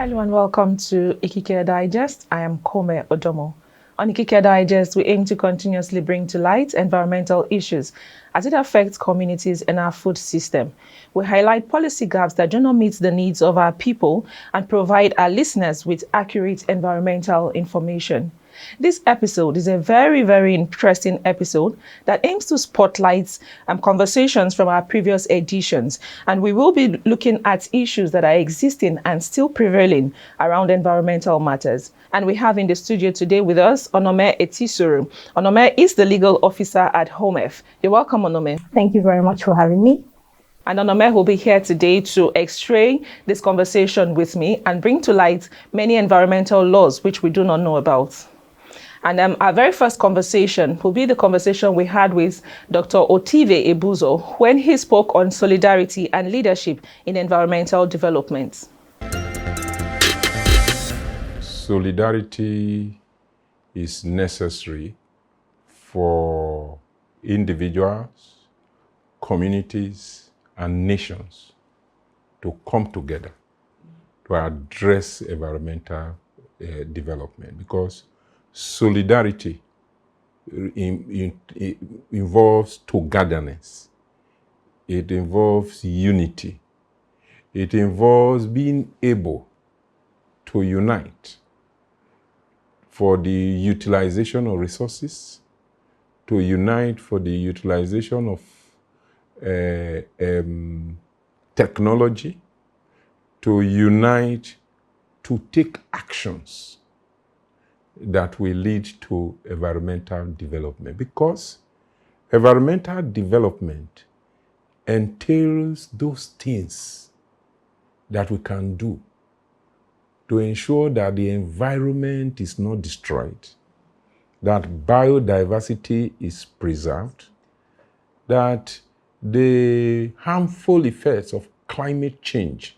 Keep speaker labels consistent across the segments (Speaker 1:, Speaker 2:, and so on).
Speaker 1: Hello and welcome to Ikike Digest. I am Kome Odomo. On Ikike Digest, we aim to continuously bring to light environmental issues as it affects communities and our food system. We highlight policy gaps that do not meet the needs of our people and provide our listeners with accurate environmental information. This episode is a very interesting episode that aims to spotlight conversations from our previous editions. And we will be looking at issues that are existing and still prevailing around environmental matters. And we have in the studio today with us Onome Etisuru. Onome is the legal officer at HOMEF. You're welcome, Onome.
Speaker 2: Thank you very much for having me.
Speaker 1: And Onome will be here today to x-ray this conversation with me and bring to light many environmental laws which we do not know about. And our very first conversation will be the conversation we had with Dr. Otive Ebuzo when he spoke on solidarity and leadership in environmental development.
Speaker 3: Solidarity is necessary for individuals, communities, and nations to come together to address environmental development, because solidarity involves togetherness. It involves unity. It involves being able to unite for the utilization of resources, to unite for the utilization of technology, to unite to take actions that will lead to environmental development, because environmental development entails those things that we can do to ensure that the environment is not destroyed, that biodiversity is preserved, that the harmful effects of climate change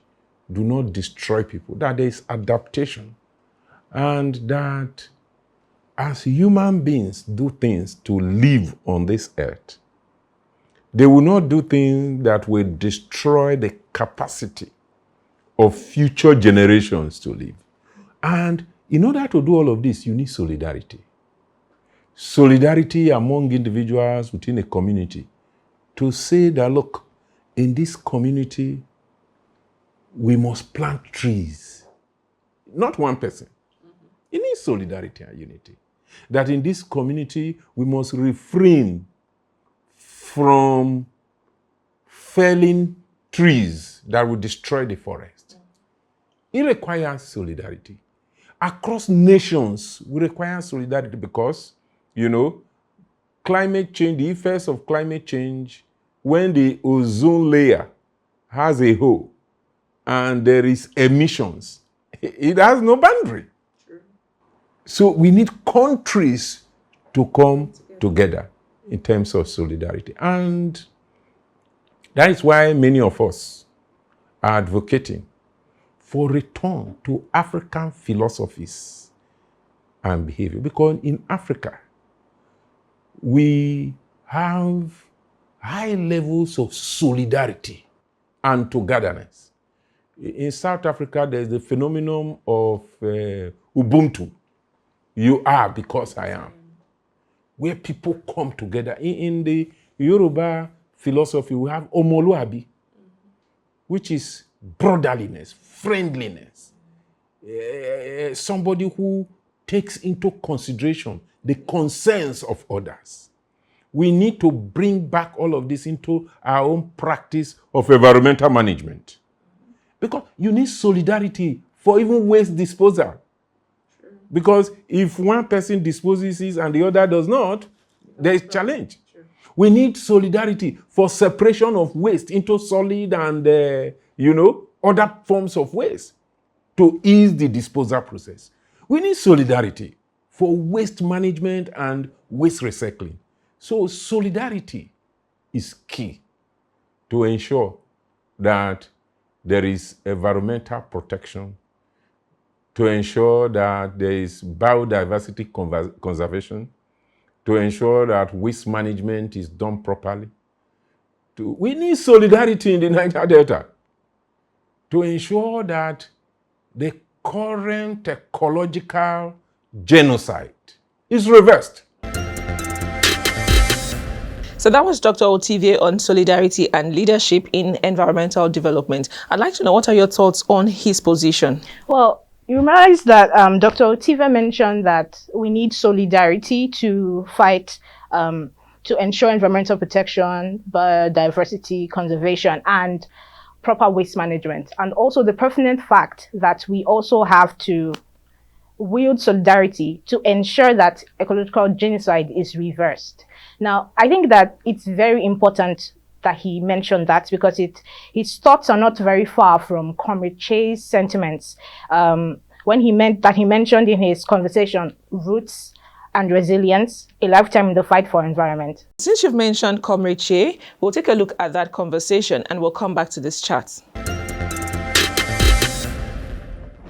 Speaker 3: do not destroy people, that there is adaptation, and that as human beings do things to live on this earth, they will not do things that will destroy the capacity of future generations to live. And in order to do all of this, you need solidarity. Solidarity among individuals within a community to say that, look, in this community, we must plant trees. Not one person. You need solidarity and unity. That in this community, we must refrain from felling trees that will destroy the forest. It requires solidarity. Across nations, we require solidarity because, climate change, the effects of climate change, when the ozone layer has a hole and there is emissions, it has no boundary. So we need countries to come together in terms of solidarity. And that is why many of us are advocating for return to African philosophies and behavior. Because in Africa, we have high levels of solidarity and togetherness. In South Africa, there's the phenomenon of Ubuntu. You are because I am. Where people come together. In the Yoruba philosophy, we have Omoluabi, which is brotherliness, friendliness. Somebody who takes into consideration the concerns of others. We need to bring back all of this into our own practice of environmental management. Because you need solidarity for even waste disposal. Because if one person disposes it and the other does not, there is challenge. Sure. We need solidarity for separation of waste into solid and, other forms of waste to ease the disposal process. We need solidarity for waste management and waste recycling. So solidarity is key to ensure that there is environmental protection, to ensure that there is biodiversity conservation, to ensure that waste management is done properly. We need solidarity in the Niger Delta to ensure that the current ecological genocide is reversed.
Speaker 1: So that was Dr. Otivie on solidarity and leadership in environmental development. I'd like to know, what are your thoughts on his position?
Speaker 2: Well, you realize that Dr. Otivie mentioned that we need solidarity to fight, to ensure environmental protection, biodiversity conservation, and proper waste management. And also the pertinent fact that we also have to wield solidarity to ensure that ecological genocide is reversed. Now, I think that it's very important that he mentioned that, because his thoughts are not very far from Comrade Che's sentiments. When he mentioned in his conversation, roots and resilience, a lifetime in the fight for environment.
Speaker 1: Since you've mentioned Comrade Che, we'll take a look at that conversation and we'll come back to this chat.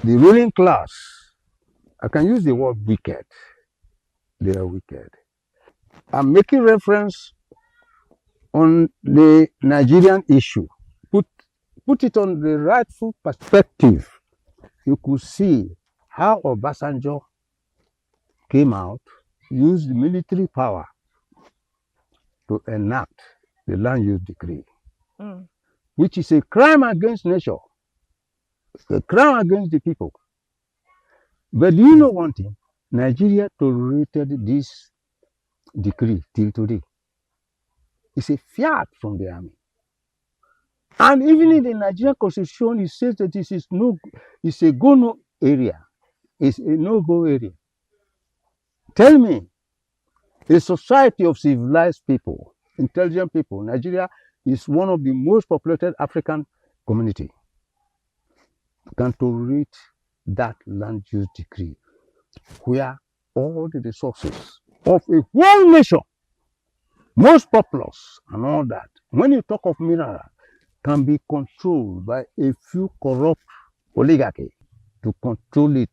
Speaker 4: The ruling class, I can use the word wicked. They are wicked. I'm making reference on the Nigerian issue. Put it on the rightful perspective. You could see how Obasanjo came out, used military power to enact the land use decree, which is a crime against nature, a crime against the people. But do you know one thing? Nigeria tolerated this decree till today. It's a fiat from the army. And even in the Nigerian constitution, it says that this is it's a go-no area. It's a no-go area. Tell me, a society of civilized people, intelligent people, Nigeria is one of the most populated African community, can tolerate that land use decree, where all the resources of a whole nation, most populous and all that, when you talk of mineral, can be controlled by a few corrupt oligarchy to control it,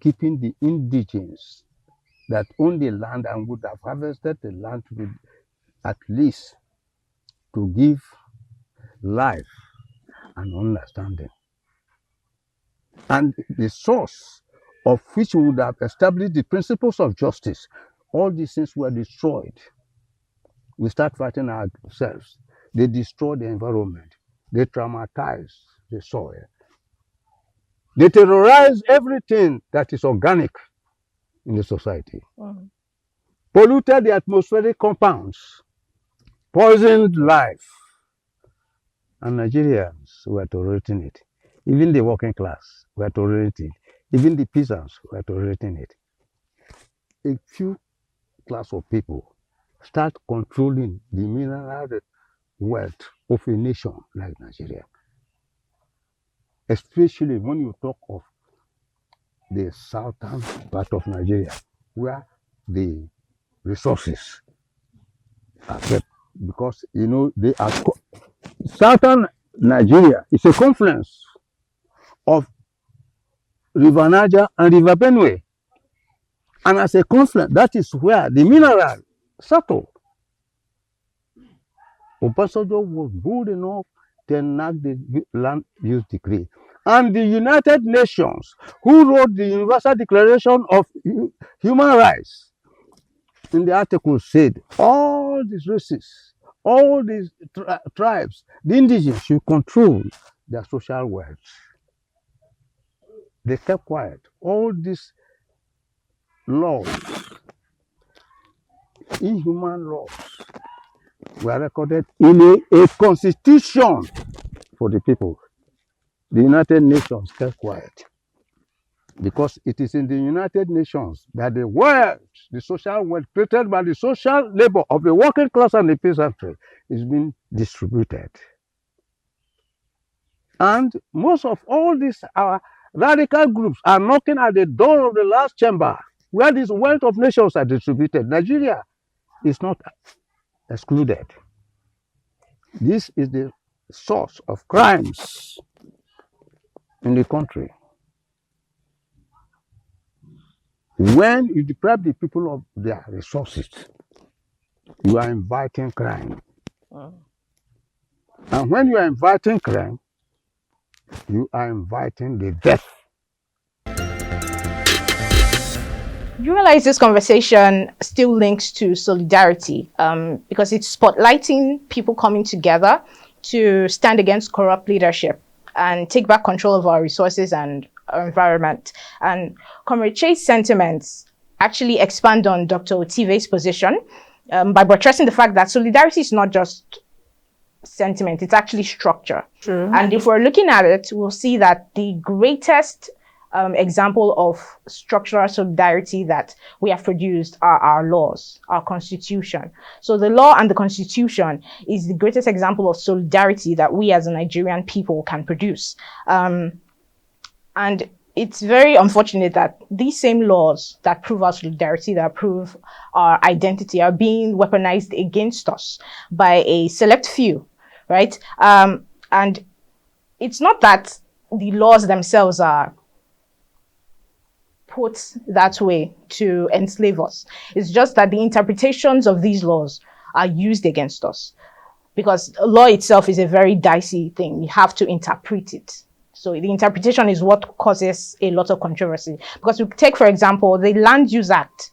Speaker 4: keeping the indigenes that own the land and would have harvested the land to be, at least to give life and understanding. And the source of which would have established the principles of justice, all these things were destroyed. We start fighting ourselves. They destroy the environment. They traumatize the soil. They terrorize everything that is organic in the society. Polluted the atmospheric compounds, poisoned life. And Nigerians were tolerating it. Even the working class were tolerating it. Even the peasants were tolerating it. A few class of people start controlling the mineral wealth of a nation like Nigeria. Especially when you talk of the southern part of Nigeria, where the resources are kept, because you know they are southern Nigeria is a confluence of River Niger and River Benue, and as a confluence, that is where the mineral settled. Obasanjo was good enough to enact the land use decree. And the United Nations, who wrote the Universal Declaration of Human Rights, in the article said all these races, all these tribes, the indigenous should control their social wealth. They kept quiet. All these laws, inhuman laws, were recorded in a constitution for the people. The United Nations kept quiet, because it is in the United Nations that the wealth, the social wealth created by the social labor of the working class and the peasantry is being distributed. And most of all these radical groups are knocking at the door of the last chamber where this wealth of nations are distributed. Nigeria is not excluded. This is the source of crimes in the country. When you deprive the people of their resources, you are inviting crime. And when you are inviting crime, you are inviting the death
Speaker 2: You realize this conversation still links to solidarity because it's spotlighting people coming together to stand against corrupt leadership and take back control of our resources and our environment. And Comrade Che's sentiments actually expand on Dr. Otive's position by buttressing the fact that solidarity is not just sentiment, it's actually structure.
Speaker 1: True.
Speaker 2: And if we're looking at it, we'll see that the greatest example of structural solidarity that we have produced are our laws, our constitution. So the law and the constitution is the greatest example of solidarity that we as a Nigerian people can produce. And it's very unfortunate that these same laws that prove our solidarity, that prove our identity, are being weaponized against us by a select few, right? And it's not that the laws themselves are put that way to enslave us. It's just that the interpretations of these laws are used against us, because law itself is a very dicey thing. You have to interpret it. So the interpretation is what causes a lot of controversy. Because we take, for example, the Land Use Act,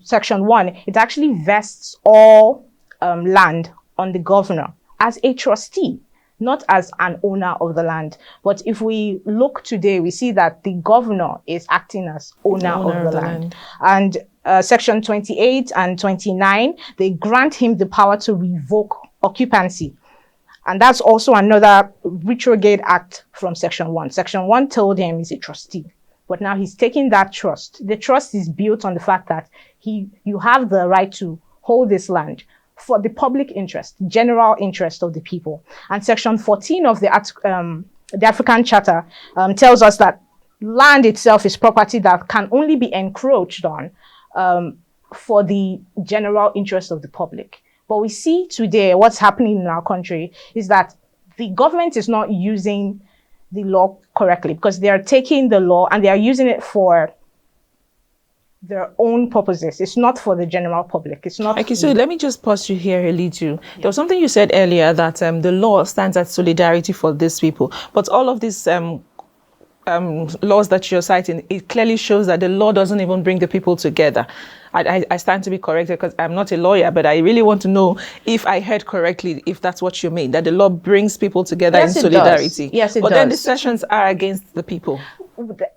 Speaker 2: Section 1, it actually vests all land on the governor as a trustee, not as an owner of the land. But if we look today, we see that the governor is acting as owner of the land. And Section 28 and 29, they grant him the power to revoke occupancy. And that's also another retrograde act from Section 1. Section 1 told him he's a trustee, but now he's taking that trust. The trust is built on the fact that you have the right to hold this land for the public interest, general interest of the people. And Section 14 of the African Charter tells us that land itself is property that can only be encroached on for the general interest of the public. But we see today what's happening in our country is that the government is not using the law correctly, because they are taking the law and they are using it for their own purposes. It's not for the general public. It's not.
Speaker 1: Okay, so let me just pause you here, Elidu. There was something you said earlier that the law stands as solidarity for these people, but all of these laws that you're citing, it clearly shows that the law doesn't even bring the people together. I stand to be corrected because I'm not a lawyer, but I really want to know if I heard correctly, if that's what you mean, that the law brings people together in solidarity.
Speaker 2: Yes, it does.
Speaker 1: But then the sessions are against the people.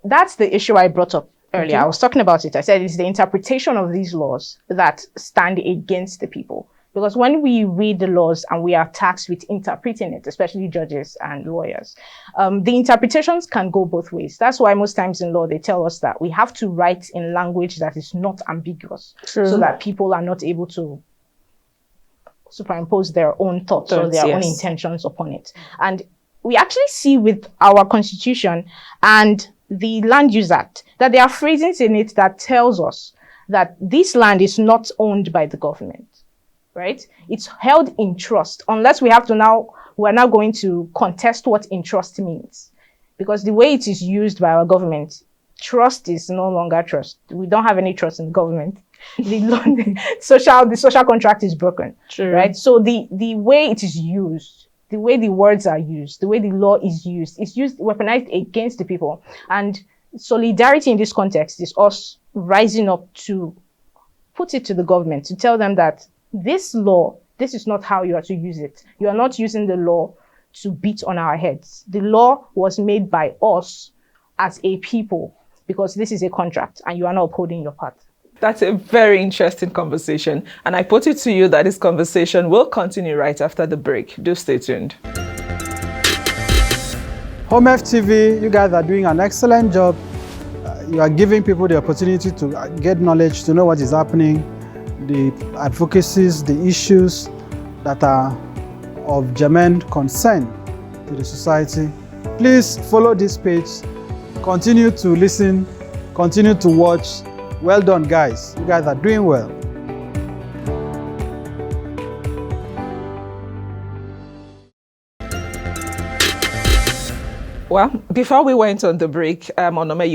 Speaker 2: That's the issue I brought up earlier. I was talking about it. I said it's the interpretation of these laws that stand against the people. Because when we read the laws and we are tasked with interpreting it, especially judges and lawyers, the interpretations can go both ways. That's why most times in law, they tell us that we have to write in language that is not ambiguous. True. So that people are not able to superimpose their own thoughts or their own intentions upon it. And we actually see with our constitution and the Land Use Act that there are phrases in it that tells us that this land is not owned by the government. Right? It's held in trust, unless we're now going to contest what in trust means. Because the way it is used by our government, trust is no longer trust. We don't have any trust in the government. The social contract is broken. True. Right? So the way it is used, the way the words are used, the way the law is used, it's used weaponized against the people. And solidarity in this context is us rising up to put it to the government, to tell them that this law, this is not how you are to use it. You are not using the law to beat on our heads. The law was made by us as a people, because this is a contract and you are not upholding your part.
Speaker 1: That's a very interesting conversation. And I put it to you that this conversation will continue right after the break. Do stay tuned.
Speaker 5: Home FTV, you guys are doing an excellent job. You are giving people the opportunity to get knowledge, to know what is happening, the advocacies, the issues that are of germane concern to the society. Please follow this page, continue to listen, continue to watch. Well done, guys. You guys are doing well.
Speaker 1: Well, before we went on the break, Onome,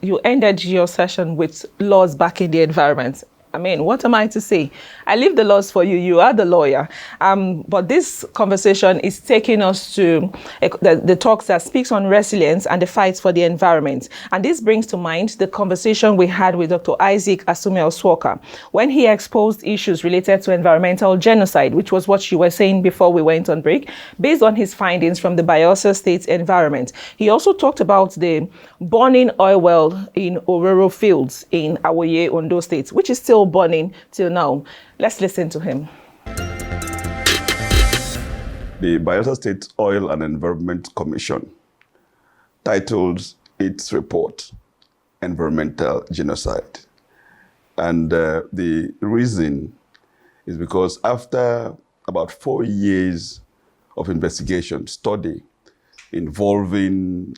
Speaker 1: you ended your session with laws backing the environment. I mean, what am I to say? I leave the laws for you. You are the lawyer. But this conversation is taking us to the talks that speaks on resilience and the fight for the environment. And this brings to mind the conversation we had with Dr. Isaac Asumel-Swoka when he exposed issues related to environmental genocide, which was what you were saying before we went on break, based on his findings from the Bayelsa State environment. He also talked about the burning oil well in Ororo Fields in Awoye, Ondo State, which is still burning till now. Let's listen to him.
Speaker 6: The Bayelsa State Oil and Environment Commission titled its report Environmental Genocide. And the reason is because after about 4 years of investigation, study, involving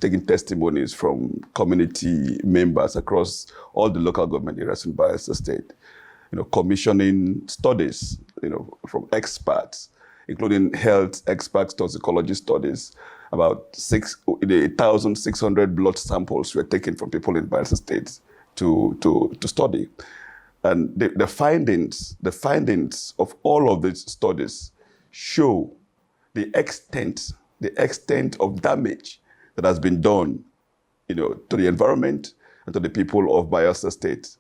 Speaker 6: taking testimonies from community members across all the local government areas in Bayelsa State, commissioning studies, from experts, including health experts, toxicology studies. About 1,600 blood samples were taken from people in Bayelsa State to study. And the findings of all of these studies show the extent of damage that has been done, to the environment and to the people of Bayelsa State,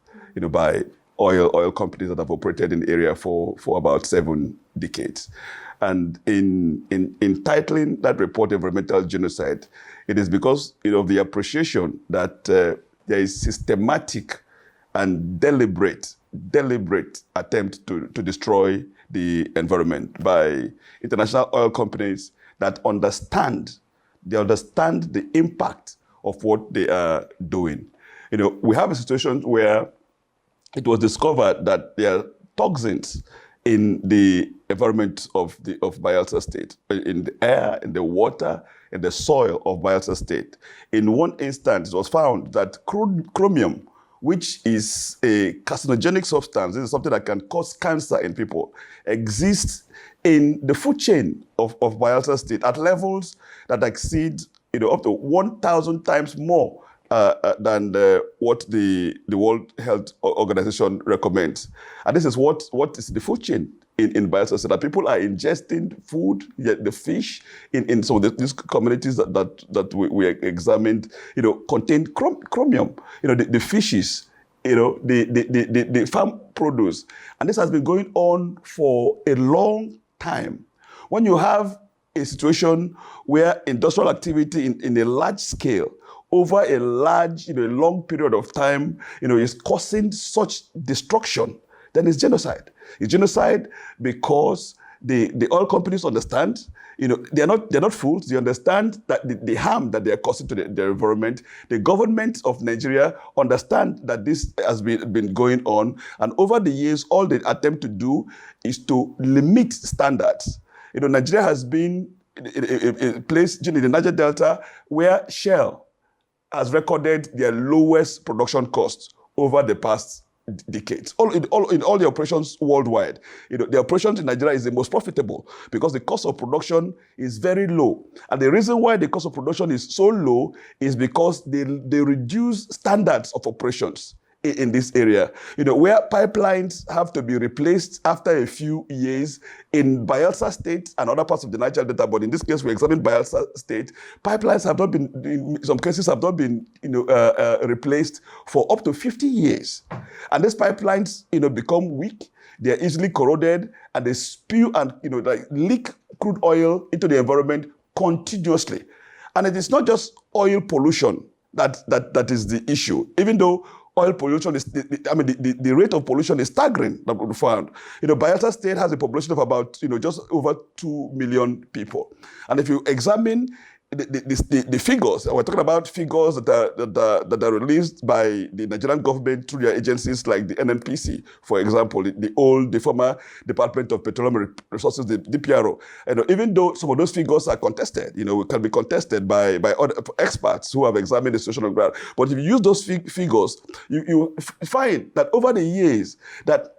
Speaker 6: by oil companies that have operated in the area for about 7 decades. And in titling that report Environmental Genocide, it is because of the appreciation that there is systematic and deliberate attempt to destroy the environment by international oil companies that understand the impact of what they are doing. We have a situation where it was discovered that there are toxins in the environment of Bayelsa State, in the air, in the water, in the soil of Bayelsa State. In one instance, it was found that chromium, which is a carcinogenic substance, this is something that can cause cancer in people, exists in the food chain of Bayelsa State at levels that exceed up to 1,000 times more than what the World Health Organization recommends. And this is what is the food chain in Bayelsa State, that people are ingesting food, yet the fish in some of these communities that we examined, contain chromium. The fishes, the farm produce. And this has been going on for a long time. When you have a situation where industrial activity in a large scale over a large, long period of time, is causing such destruction, then it's genocide. It's genocide because the oil companies understand, they're not fools. They understand that the harm that they are causing to the environment. The government of Nigeria understand that this has been going on, and over the years, all they attempt to do is to limit standards. Nigeria has been a place in the Niger Delta where Shell has recorded their lowest production costs over the past decades. In all the operations worldwide, the operations in Nigeria is the most profitable because the cost of production is very low. And the reason why the cost of production is so low is because they reduce standards of operations in this area. Where pipelines have to be replaced after a few years in Bayelsa State and other parts of the Niger Delta, but in this case we examined Bayelsa State, pipelines have not been, in some cases, have not been replaced for up to 50 years. And these pipelines become weak, they're easily corroded, and they spew and leak crude oil into the environment continuously. And it is not just oil pollution that is the issue, even though oil pollution is, the rate of pollution is staggering that we found. Bayelsa State has a population of about, just over 2 million people. And if you examine the figures, we're talking about figures that are released by the Nigerian government through their agencies like the NNPC, for example, the former Department of Petroleum Resources, the DPRO. Even though some of those figures are contested, can be contested by other experts who have examined the situation on the ground. But if you use those figures, you find that over the years, that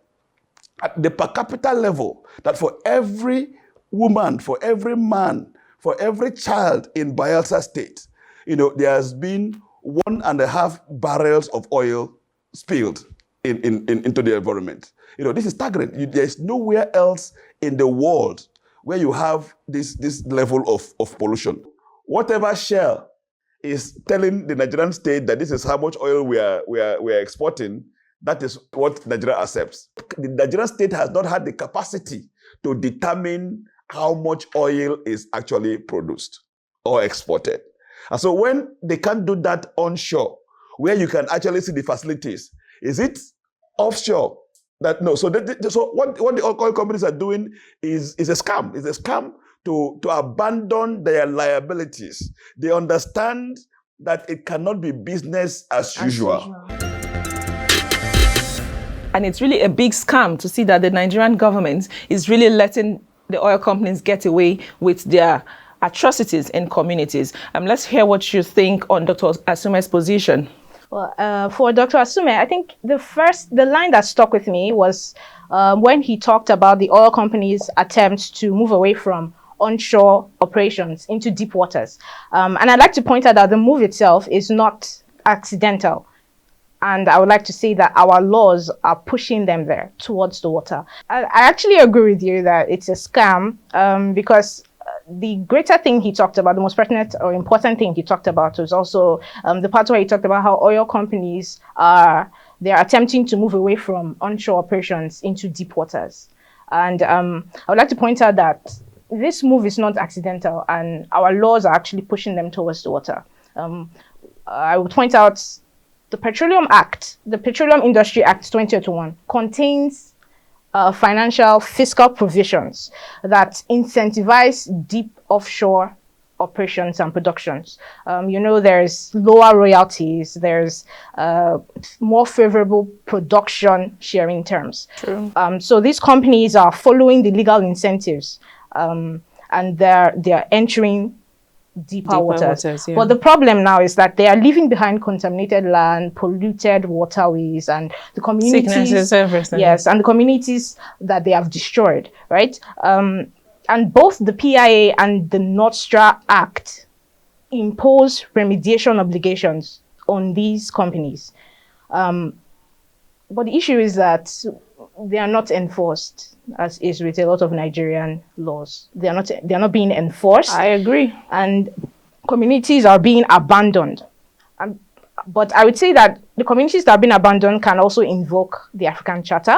Speaker 6: at the per capita level, that for every woman, for every man, for every child in Bayelsa State, there has been 1.5 barrels of oil spilled into the environment. This is staggering. There's nowhere else in the world where you have this level of pollution. Whatever Shell is telling the Nigerian state that this is how much oil we are exporting, that is what Nigeria accepts. The Nigerian state has not had the capacity to determine how much oil is actually produced or exported. And so when they can't do that onshore, where you can actually see the facilities, is it offshore? So what the oil companies are doing is a scam. It's a scam to abandon their liabilities. They understand that it cannot be business as usual.
Speaker 1: And it's really a big scam to see that the Nigerian government is really letting the oil companies get away with their atrocities in communities. Let's hear what you think on Dr. Asume's position.
Speaker 2: Well, for Dr. Asume, I think the line that stuck with me was when he talked about the oil companies' attempts to move away from onshore operations into deep waters. And I'd like to point out that the move itself is not accidental. And I would like to say that our laws are pushing them there towards the water. I actually agree with you that it's a scam because the greater thing he talked about, the most pertinent or important thing he talked about was also the part where he talked about how oil companies they're attempting to move away from onshore operations into deep waters. And I would like to point out that this move is not accidental and our laws are actually pushing them towards the water. I would point out the Petroleum Act, the Petroleum Industry Act 2021 contains financial fiscal provisions that incentivize deep offshore operations and productions. There's lower royalties, there's more favorable production sharing terms.
Speaker 1: True.
Speaker 2: So these companies are following the legal incentives and they're entering deeper waters.
Speaker 1: Yeah.
Speaker 2: But the problem now is that they are leaving behind contaminated land, polluted waterways, and the communities.
Speaker 1: Sicknesses, everything.
Speaker 2: Yes, and the communities that they have destroyed, right? And both the PIA and the Nostra Act impose remediation obligations on these companies. But the issue is that they are not enforced, as is with a lot of Nigerian laws. They are not being enforced.
Speaker 1: I agree.
Speaker 2: And communities are being abandoned. But I would say that the communities that are being abandoned can also invoke the African Charter.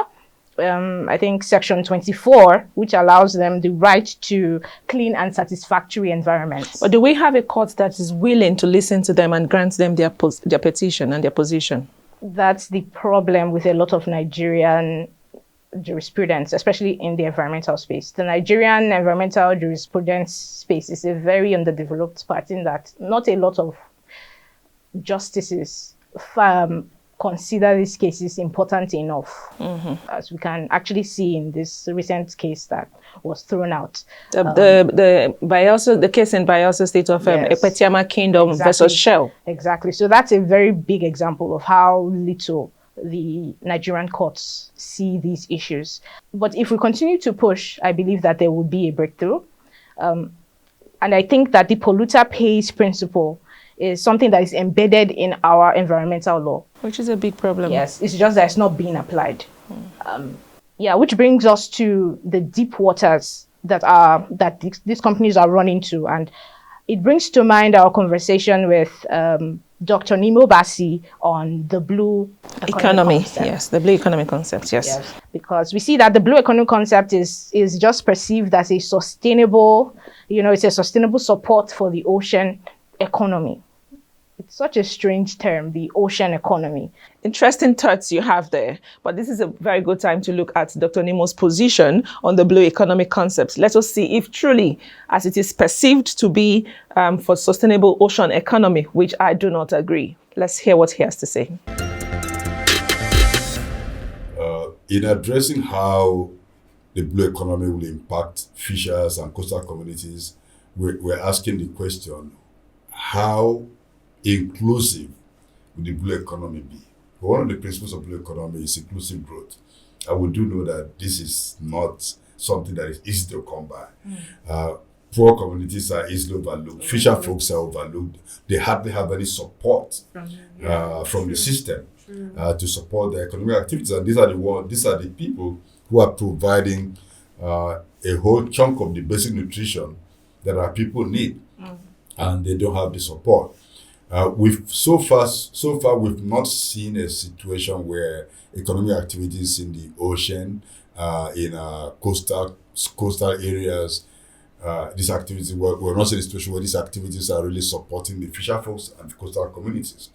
Speaker 2: I think Section 24, which allows them the right to clean and satisfactory environments.
Speaker 1: But do we have a court that is willing to listen to them and grant them their petition and their position?
Speaker 2: That's the problem with a lot of Nigerian jurisprudence, especially in the environmental space. The Nigerian environmental jurisprudence space is a very underdeveloped part in that not a lot of justices consider these cases important enough, as we can actually see in this recent case that was thrown out.
Speaker 1: The case in Bayelsa State of
Speaker 2: Yes.
Speaker 1: Epetiama Kingdom versus Shell.
Speaker 2: Exactly. So that's a very big example of how little the Nigerian courts see these issues. But if we continue to push, I believe that there will be a breakthrough. And I think that the polluter pays principle is something that is embedded in our environmental law.
Speaker 1: Which is a big problem.
Speaker 2: Yes, it's just that it's not being applied. Which brings us to the deep waters that these companies are running to. And it brings to mind our conversation with Dr. Nimo Bassi on the blue
Speaker 1: economy.
Speaker 2: concept.
Speaker 1: Yes, the blue economy concept, yes.
Speaker 2: Because we see that the blue economy concept is just perceived as a sustainable, it's a sustainable support for the ocean economy. It's such a strange term, the ocean economy.
Speaker 1: Interesting thoughts you have there. But this is a very good time to look at Dr. Nimo's position on the blue economic concepts. Let us see if truly, as it is perceived to be for sustainable ocean economy, which I do not agree. Let's hear what he has to say.
Speaker 7: In addressing how the blue economy will impact fishers and coastal communities, we're asking the question, how inclusive will the blue economy be? One of the principles of blue economy is inclusive growth. And we do know that this is not something that is easy to come by. poor communities are easily overlooked. Fisher folks are overlooked. They hardly have any support from the system to support their economic activities. And these are the people who are providing a whole chunk of the basic nutrition that our people need, and they don't have the support. So far, we've not seen a situation where economic activities in the ocean, in coastal areas, these activities, we're not in a situation where these activities are really supporting the fisher folks and the coastal communities.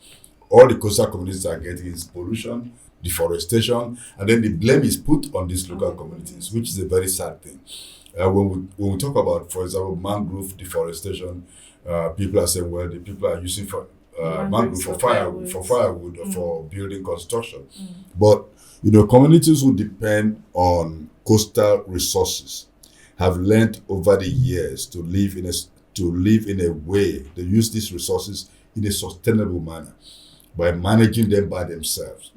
Speaker 7: All the coastal communities are getting is pollution, deforestation, and then the blame is put on these local communities, which is a very sad thing. When we talk about, for example, mangrove deforestation, people are saying, well, the people are using mangrove for firewood or for building construction. But communities who depend on coastal resources have learned over the years to live in a way. They use these resources in a sustainable manner by managing them by themselves.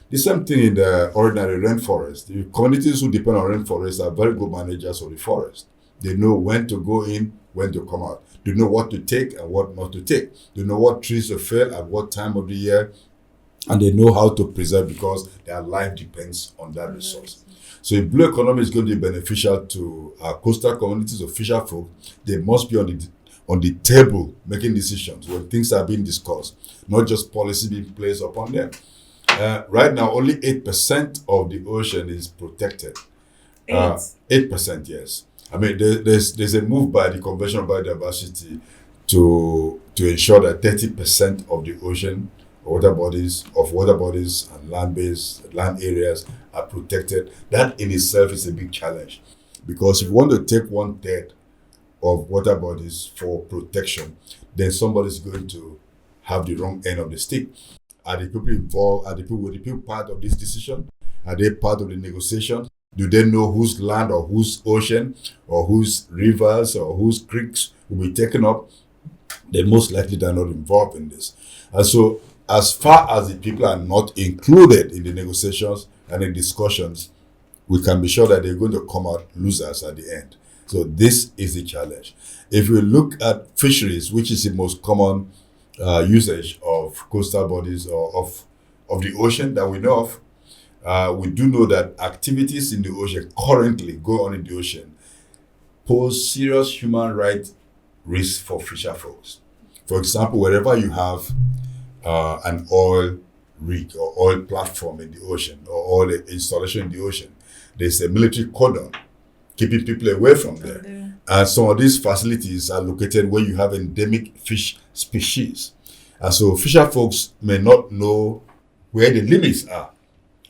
Speaker 7: The same thing in the ordinary rainforest. The communities who depend on rainforests are very good managers of the forest. They know when to go in, when to come out. They know what to take and what not to take. They know what trees to fell at what time of the year, and they know how to preserve because their life depends on that resource. So if blue economy is going to be beneficial to our coastal communities of fisher folk, they must be on the table making decisions when things are being discussed, not just policy being placed upon them. Right now, only 8% of the ocean is protected. 8%, yes. I mean, there's a move by the Convention on Biodiversity to ensure that 30% of the ocean, water bodies and land areas are protected. That in itself is a big challenge, because if you want to take 1/3 of water bodies for protection, then somebody's going to have the wrong end of the stick. Are the people involved? Were the people part of this decision? Are they part of the negotiation? Do they know whose land or whose ocean or whose rivers or whose creeks will be taken up? They most likely are not involved in this. And so, as far as the people are not included in the negotiations and in discussions, we can be sure that they're going to come out losers at the end. So this is the challenge. If we look at fisheries, which is the most common usage of coastal bodies or of the ocean that we know of, we do know that activities in the ocean currently go on in the ocean pose serious human rights risks for fisher folks. For example, wherever you have an oil rig or oil platform in the ocean or oil installation in the ocean, there's a military cordon keeping people away from there. And some of these facilities are located where you have endemic fish species. And so fisher folks may not know where the limits are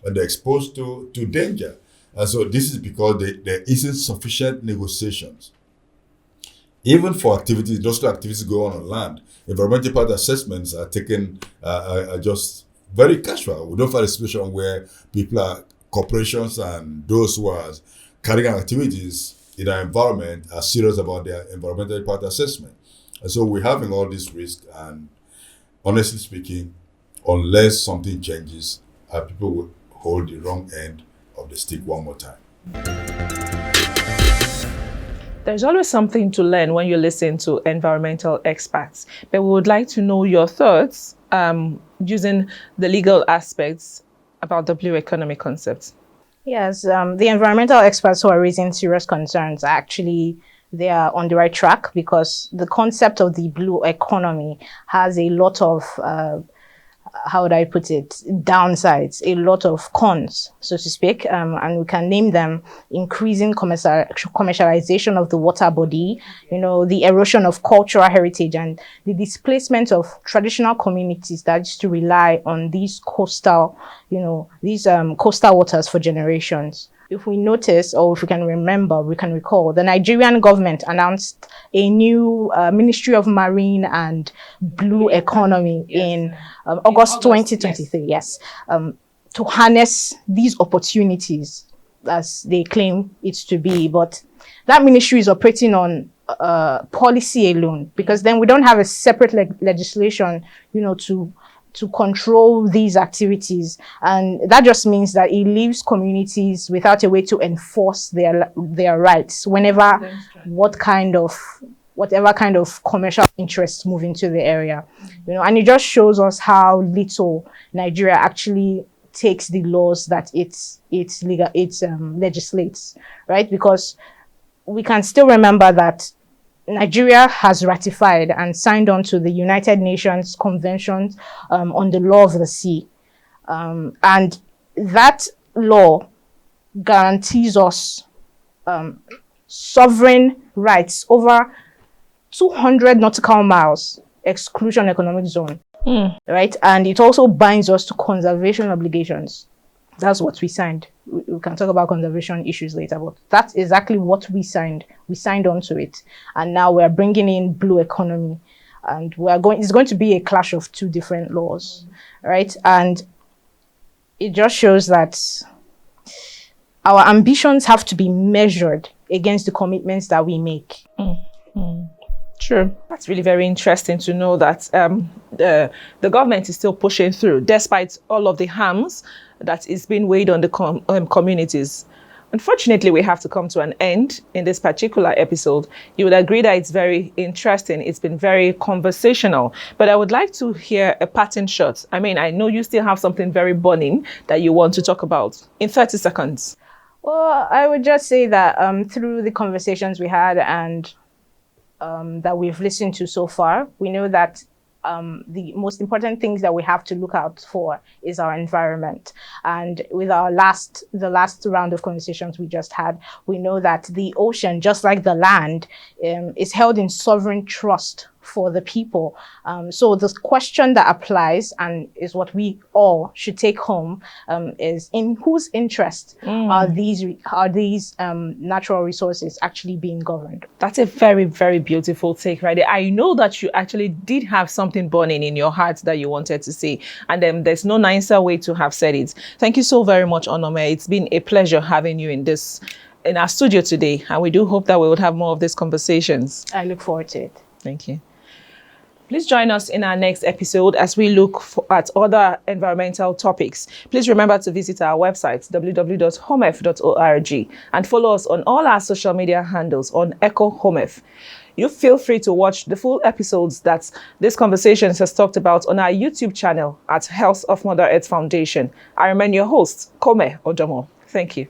Speaker 7: when they're exposed to danger. And so this is because there isn't sufficient negotiations. Even for activities, industrial activities go on land, environmental impact assessments are taken are just very casual. We don't find a situation where corporations and those who are carrying out activities in our environment are serious about their environmental impact assessment. And so we're having all these risks, and honestly speaking, unless something changes, people will hold the wrong end of the stick one more time.
Speaker 1: There's always something to learn when you listen to environmental experts, but we would like to know your thoughts using the legal aspects about the blue economy concept.
Speaker 2: Yes, the environmental experts who are raising serious concerns they are on the right track, because the concept of the blue economy has a lot of how would I put it, downsides, a lot of cons, so to speak, and we can name them: increasing commercialization of the water body, the erosion of cultural heritage, and the displacement of traditional communities that used to rely on these coastal waters for generations. If we notice, or if we can remember, we can recall, the Nigerian government announced a new Ministry of Marine and Blue Economy in August 2023, yes, to harness these opportunities as they claim it to be. But that ministry is operating on policy alone, because then we don't have a separate legislation, to to control these activities, and that just means that it leaves communities without a way to enforce their rights whenever whatever kind of commercial interests move into the area. And it just shows us how little Nigeria actually takes the laws that it legislates, right? Because we can still remember that Nigeria has ratified and signed on to the United Nations Convention on the Law of the Sea. And that law guarantees us sovereign rights over 200 nautical miles, exclusion economic zone, right? And it also binds us to conservation obligations. That's what we signed. We can talk about conservation issues later, but that's exactly what we signed. We signed on to it, and now we're bringing in blue economy, and it's going to be a clash of two different laws, right? And it just shows that our ambitions have to be measured against the commitments that we make.
Speaker 1: True. That's really very interesting to know that the government is still pushing through, despite all of the harms that is being weighed on the communities. Unfortunately, we have to come to an end in this particular episode. You would agree that it's very interesting. It's been very conversational. But I would like to hear a parting shot. I mean, I know you still have something very burning that you want to talk about in 30 seconds.
Speaker 2: Well, I would just say that through the conversations we had and that we've listened to so far, we know that the most important things that we have to look out for is our environment. And with the last round of conversations we just had, we know that the ocean, just like the land, is held in sovereign trust for the people. So the question that applies and is what we all should take home is, in whose interest are these natural resources actually being governed?
Speaker 1: That's a very, very beautiful take right there. I know that you actually did have something burning in your heart that you wanted to say, and there's no nicer way to have said it. Thank you so very much, Onome. It's been a pleasure having you in our studio today, and we do hope that we would have more of these conversations.
Speaker 2: I look forward to it.
Speaker 1: Thank you. Please join us in our next episode as we look at other environmental topics. Please remember to visit our website, www.homef.org, and follow us on all our social media handles on Echo Homef. You feel free to watch the full episodes that this conversation has talked about on our YouTube channel at Health of Mother Earth Foundation. I remain your host, Kome Ojomo. Thank you.